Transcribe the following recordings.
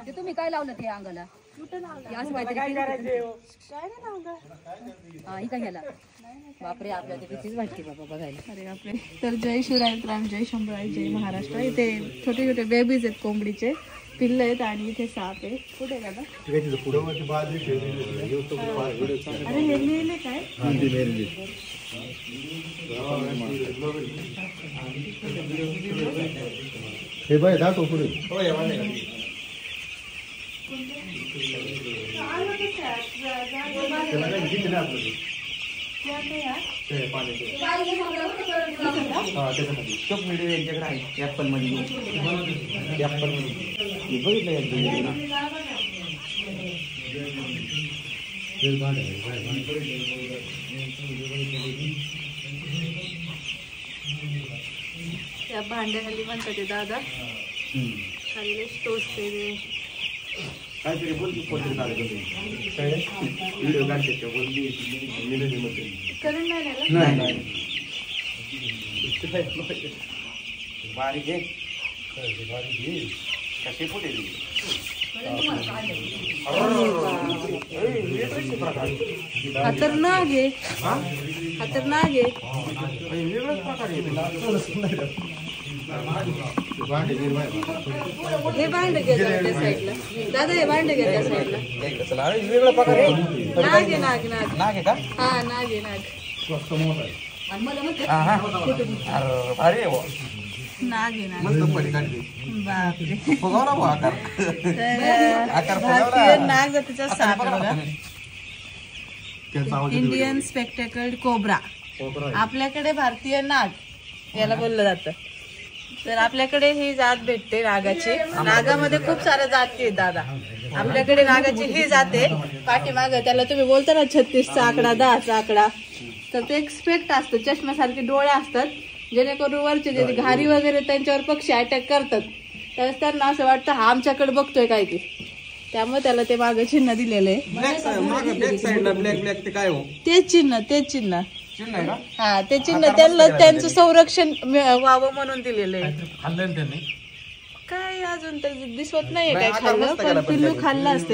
ते तुम्ही काय लावलं ते अंगाला? असं काहीतरी हा ही काय घ्यायला? बापरे आपल्या ते भीतीच वाटते बाबा बघायला. अरे बापरे. तर जय शिवराय मित्रांनो, जय शंभूराय, जय महाराष्ट्र. इथे छोटे छोटे बेबीज आहेत, कोंबडीचे पिल्ल आहेत आणि इथे साप आहे. कुठे दादा? अरे हे मेले काय? हे बाय दाखव पुढे. त्या भांड्याखाली म्हणतात ते दादा खाली टोचते ते. काहीतरी बोलती फोटो काढतो व्हिडिओ काढते बोलती करून नाही नाही बारीक आहे कसे फुटे खतरनाक आहे, खतरनाक आहे. वेगळाच प्रकार हे भांड घे त्या साईडला दादा, हे भांड घे त्या साईडला. वेगळा प्रकार आहे. नाग आहे, नाग नाग नाग आहे का? हा नाग आहे, नाग नाग आहे, नाग. बापरे. तर भारतीय नाग जातीचा साप बघा, इंडियन स्पेक्टेकल्ड कोब्रा. आपल्याकडे भारतीय नाग याला बोललं जातं. तर आपल्याकडे ही जात भेटते नागाची. नागामध्ये खूप साऱ्या जाती आहेत दादा. आपल्याकडे नागाची ही जाते पाठीमाग त्याला तुम्ही बोलता ना 36चा आकडा, 10चा आकडा, तर ते एक स्पेक्ट असतं, चष्म्यासारखे डोळे असतात, जेणेकरून वरचे जे घारी वगैरे त्यांच्यावर पक्षी अटॅक करतात त्यावेळेस त्यांना असं वाटतं हा आमच्याकडे बघतोय काय की, त्यामुळे त्याला ते मागे चिन्ह दिलेलं आहे. तेच चिन्ह, तेच चिन्ह. हा ते चिन्ह त्यांना त्यांचं संरक्षण व्हावं म्हणून दिलेलं आहे. काय अजून तर दिसत नाहीये काय खाल्लं, पण पिल्लू खाल्लं असतं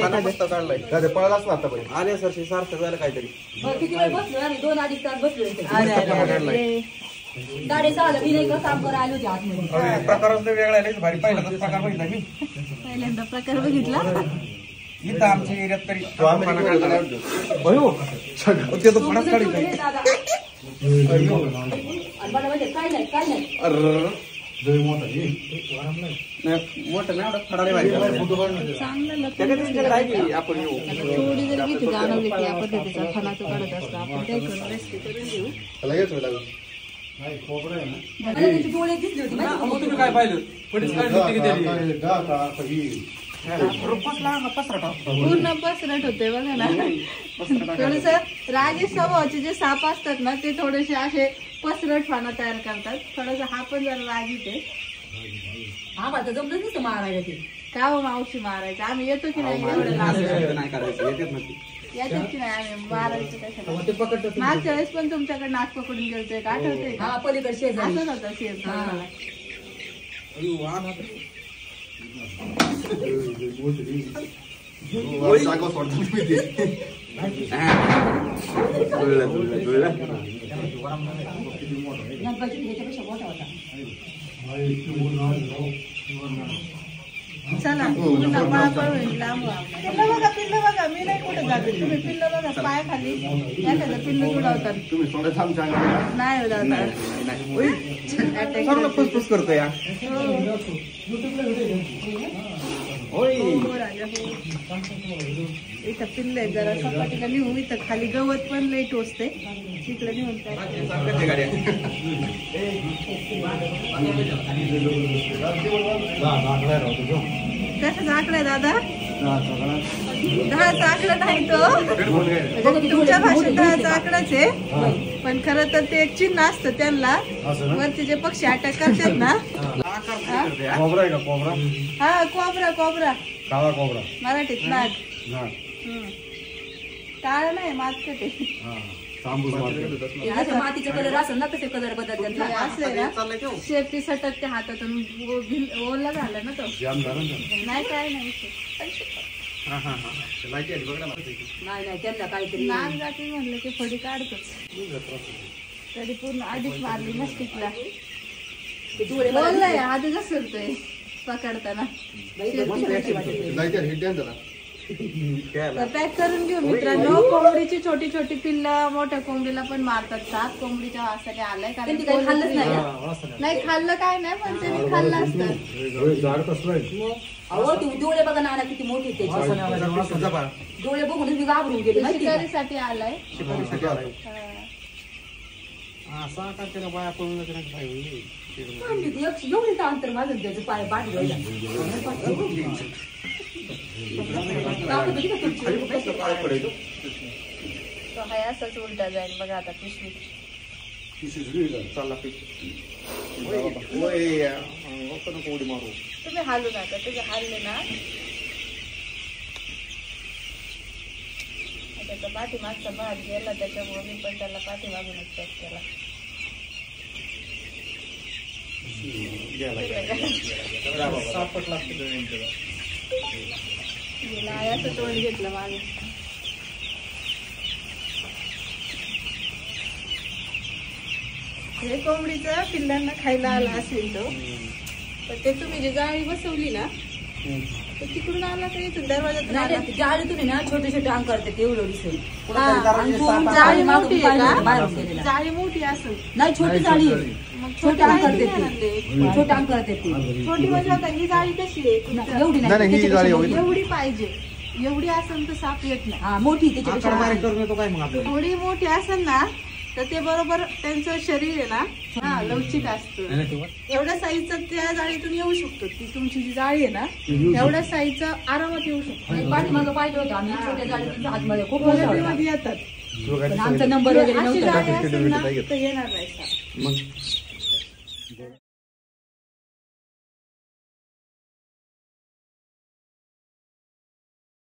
पहिल्यांदा प्रकार बघितला इथं आमच्या एरियात तरी थोडी जरी भीती जाणवली की या पद्धतीचा फणाचं काढत असतो आपण, त्याच्यावर रेस्क्यू करून देऊ. काय पाहिलं पूर्ण पसरट होते बघा ना. थोडस रागी स्वभावाचे जे साप असतात ना ते थोडेसे असे पसरट पाना तयार करतात. थोडस हा पण जरा रागीत आहे. हा माझं जमलं नसतं मारायला ते. का हो मावशी मारायचं? आम्ही येतो की नाही एवढं लांब? येतात की नाही आम्ही मारायचं कशाला? मागच्या वेळेस पण तुमच्याकडे नाक पकडून गेलतोय का, आठवतंय का? हा पलीकडे शेजारी असं नव्हतं शेत. चला पुन्हा पळापळ होईल, लांब व्हा. पिल्लं बघा, पिल्लं बघा, मी नाही कुठे जाते. तुम्ही पिल्लं बघा, पायाखाली एखादं पिल्लं उडवतात. नाही हो दादा, फुसफुस करतो या. हो राजा, हो. इथं पिल्ल आहे, जरा सपाटीला नेऊ. इथं खाली गवत पण लई टोचते, तिकडे नेऊन कशाचा आकडा आहे दादा? 10चा आकडा नाही तो, तुमच्या भाषेत 10चा आकडाच आहे, पण खरं तर ते एक चिन्ह असतं त्यांना. वरचे जे पक्षी अटॅक करतात ना. कोबरा आहे का? कोबरा? हा कोबरा, कोबरा, काळा कोबरा, मराठीत नाग. काळा नाही, मातकट आहे. तांबूस मारते. ते जसं मातीचा कलर असेल ना तसे कलर बदलतात ना. असं आहे ना शेपटी सटकते हातातून ओला झाला ना तो. जाम झालं ना. नाही काय नाही नाही नाही त्यांना काहीतरी नाग जाती म्हणलं की फडी काढतोच. तरी पूर्ण आधीच मारली ना स्टिकला. ते डोळे बोललंय आधी घसरतोय पकडताना. तर पॅक करून घेऊ मित्रांनो. कोंबडीची छोटी छोटी पिल्लं मोठ्या कोंबडीला पण मारतात. 7 कोंबडीच्या वासाने आलाय कारण त्यांनी काही खाल्लंच नाही ना. नाही खाल्लं काय नाही पण त्यांनी खाल्लं असतं. झाड कसलं आहे? अहो ते डोळे बघा ना किती मोठे त्याचे. डोळे बघून मी घाबरून गेले माहिती का? शिकारीसाठी आलाय. एवढे अंतर माझं त्याचं पाय बाट घ्यायला. तो हाय असाच उलटा जाईल बघा आता पिशवी. तुम्ही हालू नका तुझे हालले ना त्याचा पाठीमागचा भाग गेला त्याच्यामुळे मी पण त्याला पाठीमागूनच पॅक केला. असं तोंड घेतलं मागे. हे कोंबडीचं पिल्लांना खायला आला असेल तो. तर ते तुम्ही जी जाळी बसवली ना तर तिकडून आला तर इथून दरवाजातून आला. जाळीतून ना छोटे छोटे अंक करते एवढं दिसेल. जाळी मोठी आहे का? जाळी मोठी असेल नाही छोटी जाळी आहे. मग छोटे अंक करते ते. छोटे अंक करते ते. छोटी म्हणजे आता ही जाळी कशी आहे? एवढी नाही. एवढी पाहिजे. एवढी असेल तर साप येत नाही. हा मोठी त्याच्यापेक्षा थोडी मोठी असेल ना तर ते बरोबर त्यांचं शरीर आहे ना हा लवचिक असतं. एवढ्या साईजचं त्या जाळीतून येऊ शकतो. ती तुमची जी जाळी आहे ना एवढ्या साईजचं आरामात येऊ शकतो. पाठीमागं पाहिजे होतं आम्ही छोट्या जाळीतून आतमध्ये खूप मध्ये येतात. आमचा नंबर वगैरे अशी नव्हता. जाळी असेल ना तर येणार नाही साप.